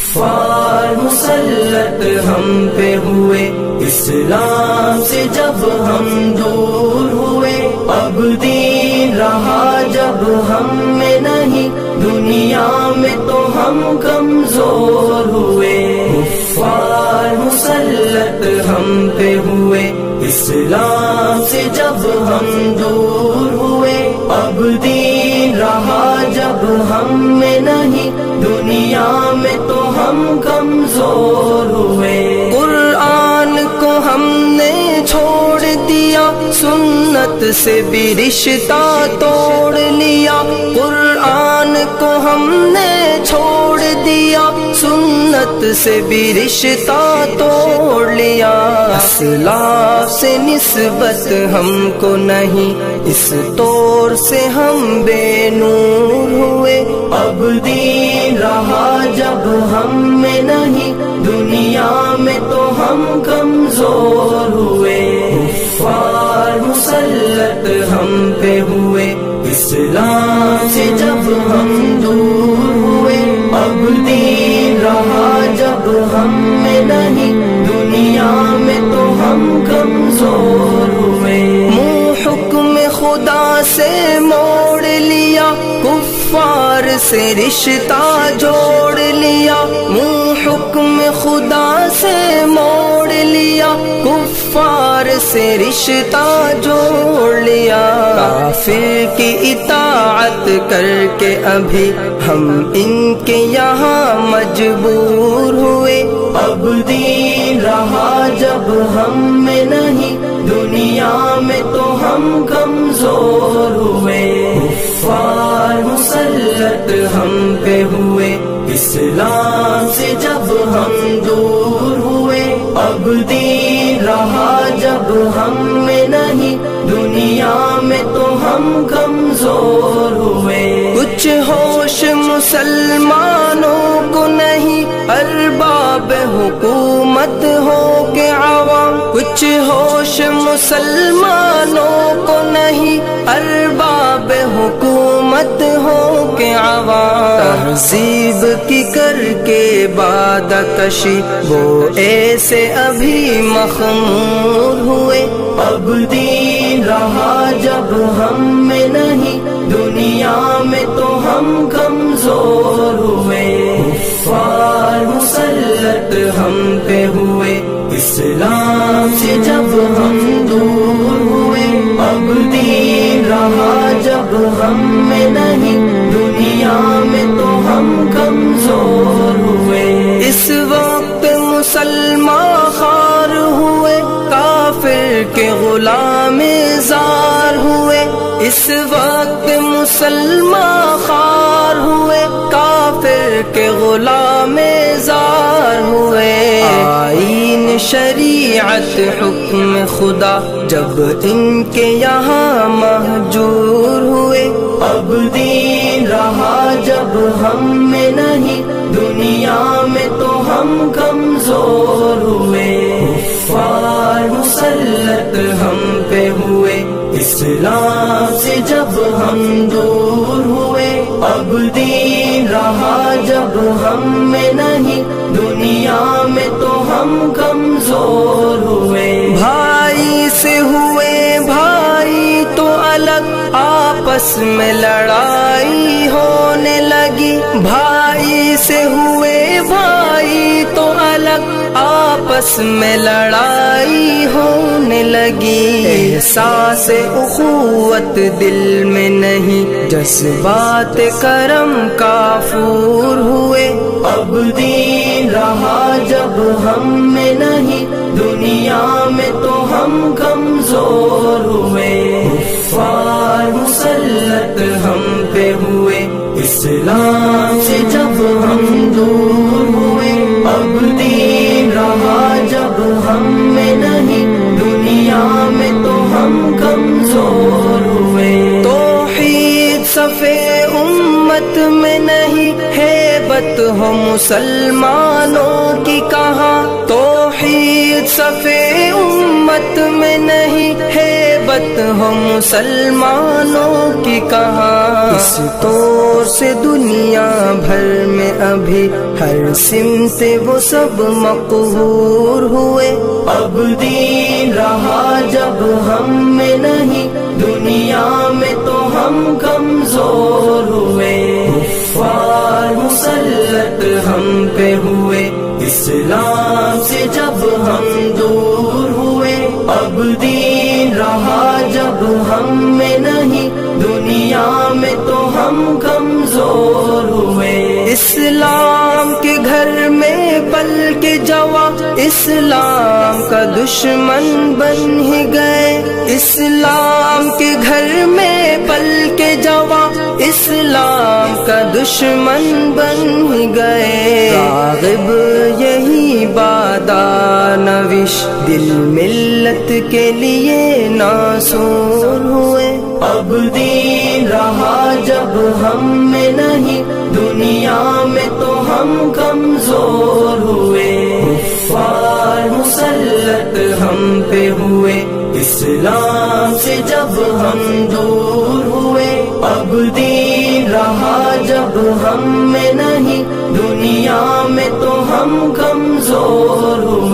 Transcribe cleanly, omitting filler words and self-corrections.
کفار مسلط ہم پہ ہوئے، اسلام سے جب ہم دور ہوئے، اب دین رہا جب ہم میں نہیں، دنیا میں تو ہم کمزور ہوئے۔ کفار مسلط ہم پہ ہوئے، اسلام سے جب ہم دور ہوئے، اب دین رہا جب ہم میں نہیں، دنیا میں تو ہم کمزور ہوئے۔ قرآن کو ہم نے چھوڑ دیا، سنت سے بھی رشتہ توڑ لیا۔ قرآن کو ہم نے چھوڑ دیا، سنت سے بھی رشتہ توڑ لیا۔ اسلاف سے نسبت ہم کو نہیں، اس طور سے ہم بے نور ہوئے، اب دین رہا جب ہم میں نہیں، دنیا میں تو ہم کمزور ہوئے۔ کفار مسلط ہم پہ ہوئے، اسلام سے جب ہم دور ہوئے، اب دین رہا جب ہم میں نہیں، دنیا میں تو ہم کمزور ہوئے۔ منہ حکم خدا سے موڑ لیا، کفار سے رشتہ جوڑ لیا۔ منہ حکم خدا سے موڑ لیا، کفار سے رشتہ جوڑ لیا۔ کافر کی اطاعت کر کے ابھی ہم ان کے یہاں مجبور ہوئے، اب دین رہا جب ہم میں نہیں، دنیا میں تو ہم کمزور ہوئے۔ کفار مسلط ہم پہ ہوئے، اسلام سے جب ہم دور ہوئے، اب دین رہا جب ہم میں نہیں، دنیا میں تو ہم کمزور ہوئے۔ کچھ ہوش مسلمانوں کو نہیں، ارباب حکومت ہو کے عوام۔ کچھ ہوش مسلمانوں کو نہیں، ارباب حکومت ہو کے عوام۔ تہذیب کی کر کے بادہ کشی، وہ ایسے ابھی مخمور ہوئے، اب دین رہا جب ہم میں نہیں، دنیا میں تو ہم کمزور ہوئے۔ کفار مسلط ہم پہ ہوئے، اسلام سے جب ہم دور ہوئے، اب دین رہا جب ہم میں نہیں، دنیا میں تو ہم کمزور ہوئے۔ اس وقت مسلمان خوار ہوئے، کافر کے غلام زار ہوئے۔ اس وقت مسلمان خوار ہوئے، کافر کے غلام زار ہوئے۔ آئین شریعت حکم خدا جب ان کے یہاں مہجور ہوئے، اب دین رہا جب ہم میں نہیں، دنیا میں تو ہم کمزور ہوئے۔ کفار مسلط ہم پہ ہوئے، اسلام سے جب ہم دور ہوئے، اب دین رہا جب ہم میں نہیں، دنیا میں تو ہم کمزور ہوئے۔ بھائی سے ہوئے بھائی تو الگ، آپس میں لڑائی ہونے لگی۔ بھائی سے ہوئے بھائی تو الگ، آپس میں لڑائی ہونے لگی۔ احساس اخوت دل میں نہیں، جذبات کرم کافور ہوئے، اب دین رہا جب ہم میں نہیں، دنیا میں تو ہم کمزور ہوئے۔ کفار مسلط ہم پہ ہوئے، اسلام سے جب ہم دور ہوئے، اب دین رہا جب ہم میں نہیں، دنیا میں تو ہم کمزور ہوئے۔ توحید صفے امت میں نہیں، ہیبت ہو مسلمانوں کی کہاں۔ توحید صفے امت میں نہیں، ہیبت غربت ہو مسلمانوں کی کہاں، اس طور سے دنیا بھر میں ابھی ہر سمت وہ سب مقہور ہوئے۔ اب دین رہا جب ہم میں نہیں، دنیا میں تو ہم کمزور ہوئے۔ کفار مسلط ہم پہ ہوئے، اسلام سے جب ہم دور ہوئے۔ اب دین رہا جب ہم میں نہیں، دنیا میں تو ہم کمزور ہوئے۔ اسلام کے گھر میں پل کے جوان اسلام کا دشمن بن ہی گئے۔ اسلام کے گھر میں پل کے جوان اسلام کا دشمن بن ہی گئے۔ راغب یہی بادانوش دل ملت کے لیے ناصور ہوئے۔ اب دین رہا جب ہم میں نہیں، دنیا میں تو ہم کمزور ہوئے۔ کفار مسلط ہم پہ ہوئے، اسلام سے جب ہم دور ہوئے۔ اب دین رہا جب ہم میں نہیں، دنیا میں تو ہم کمزور ہوئے۔